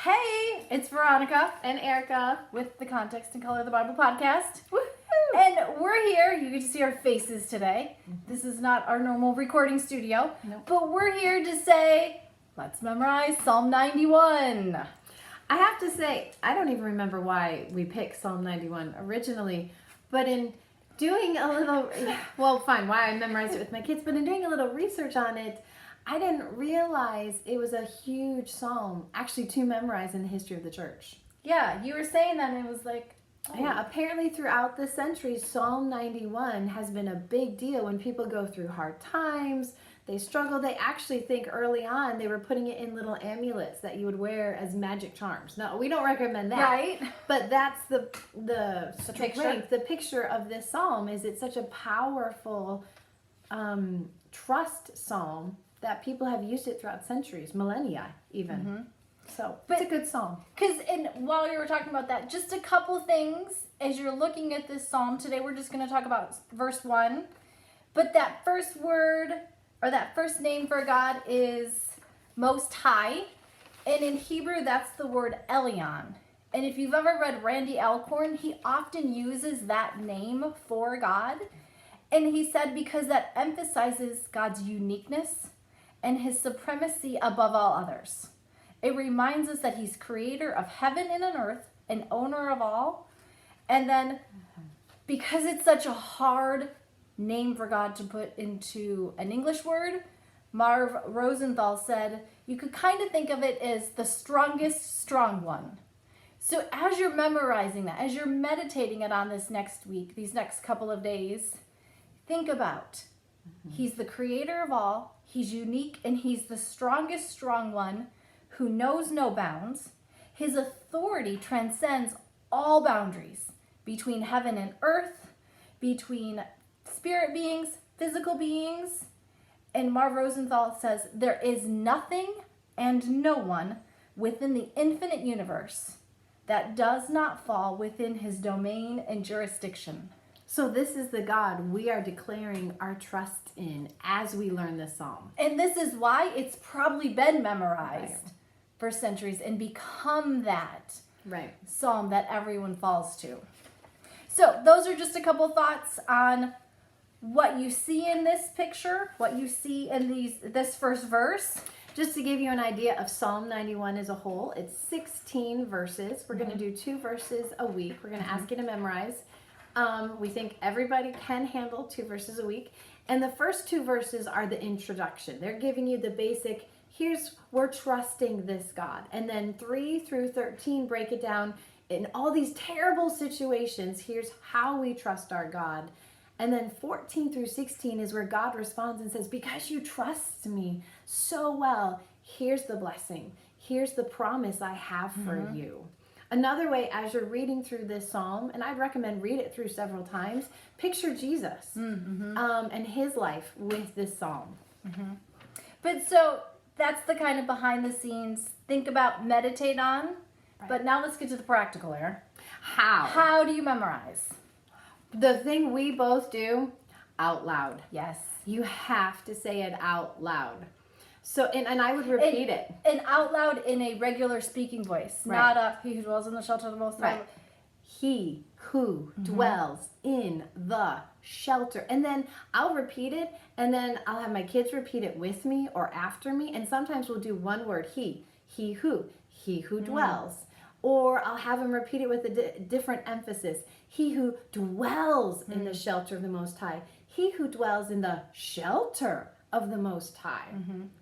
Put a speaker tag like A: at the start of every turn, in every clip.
A: Hey, it's Veronica
B: and Erika
A: with the Context and Color of the Bible podcast.
B: Woohoo!
A: And we're here. You get to see our faces today. This is not our normal recording studio, but we're here to say, let's memorize Psalm 91.
B: I have to say, I don't even remember why we picked Psalm 91 originally, but in doing a little, why I memorized it with my kids, but in doing a little research on it, I didn't realize it was a huge psalm, actually to memorize in the history of the church.
A: Yeah, you were saying that and it was like...
B: Oh. Yeah, apparently throughout the centuries, Psalm 91 has been a big deal when people go through hard times, they struggle. They actually think early on they were putting it in little amulets that you would wear as magic charms. No, we don't recommend that.
A: Right.
B: But that's the
A: picture.
B: The picture of this psalm is it's such a powerful trust psalm that people have used it throughout centuries, millennia even. Mm-hmm. So it's a good psalm.
A: While you were talking about that, just a couple things as you're looking at this psalm today. We're just going to talk about verse 1. But that first word or that first name for God is Most High. And in Hebrew, that's the word Elyon. And if you've ever read Randy Alcorn, he often uses that name for God. And he said because that emphasizes God's uniqueness and his supremacy above all others. It reminds us that he's creator of heaven and an earth, and owner of all. And then because it's such a hard name for God to put into an English word, Marv Rosenthal said, you could kind of think of it as the strongest strong one. So as you're memorizing that, as you're meditating it on this next week, these next couple of days, think about, he's the creator of all, he's unique, and he's the strongest strong one who knows no bounds. His authority transcends all boundaries between heaven and earth, between spirit beings, physical beings. And Marv Rosenthal says, there is nothing and no one within the infinite universe that does not fall within his domain and jurisdiction.
B: So this is the God we are declaring our trust in as we learn this psalm.
A: And this is why it's probably been memorized for centuries and become that psalm that everyone falls to. So those are just a couple thoughts on what you see in this picture, what you see in this first verse.
B: Just to give you an idea of Psalm 91 as a whole, it's 16 verses. We're going to do 2 verses a week. We're going to ask you to memorize. We think everybody can handle 2 verses a week. And the first 2 verses are the introduction. They're giving you the basic, we're trusting this God. And then 3 through 13 break it down in all these terrible situations. Here's how we trust our God. And then 14 through 16 is where God responds and says, because you trust me so well, here's the blessing. Here's the promise I have for you. Another way, as you're reading through this psalm, and I'd recommend read it through several times, picture Jesus and his life with this psalm.
A: But so that's the kind of behind the scenes, think about, meditate on. Right. But now let's get to the practical here. How do you memorize?
B: The thing we both do, out loud.
A: Yes.
B: You have to say it out loud. So, and I would repeat it.
A: And out loud in a regular speaking voice. Not a, he who dwells in the shelter of the Most High.
B: Right. He who dwells in the shelter. And then I'll repeat it, and then I'll have my kids repeat it with me or after me. And sometimes we'll do one word, he who dwells. Or I'll have them repeat it with a different emphasis. He who dwells in the shelter of the Most High. He who dwells in the shelter of the Most High.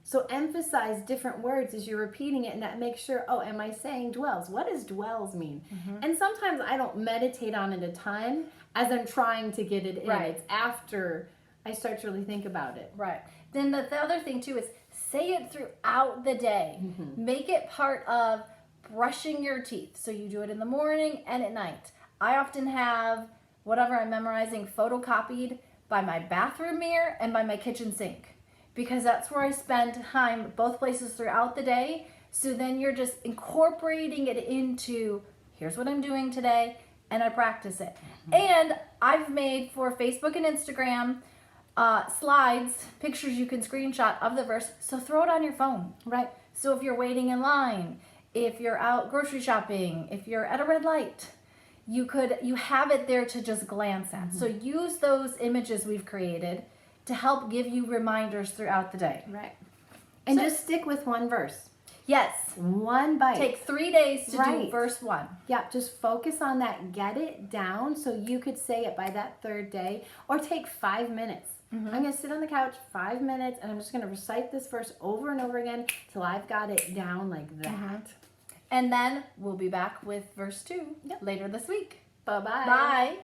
B: So emphasize different words as you're repeating it, and that makes sure, am I saying dwells? What does dwells mean? And sometimes I don't meditate on it a ton as I'm trying to get it in. It's after I start to really think about it.
A: Right. Then the other thing too is say it throughout the day. Make it part of brushing your teeth. So you do it in the morning and at night. I often have whatever I'm memorizing photocopied by my bathroom mirror and by my kitchen sink, because that's where I spend time both places throughout the day. So then you're just incorporating it into, here's what I'm doing today, and I practice it. And I've made for Facebook and Instagram slides, pictures you can screenshot of the verse, so throw it on your phone.
B: Right.
A: So if you're waiting in line, if you're out grocery shopping, if you're at a red light, you have it there to just glance at. So use those images we've created to help give you reminders throughout the day.
B: Right. And
A: So-
B: just stick with one verse.
A: Yes.
B: One bite.
A: Take 3 days to do
B: Right.
A: verse 1.
B: Yeah, just focus on that. Get it down so you could say it by that third day, or take 5 minutes. I'm going to sit on the couch 5 minutes and I'm just going to recite this verse over and over again till I've got it down like that.
A: And then we'll be back with verse 2
B: Yep.
A: later this week.
B: Bye-bye.
A: Bye.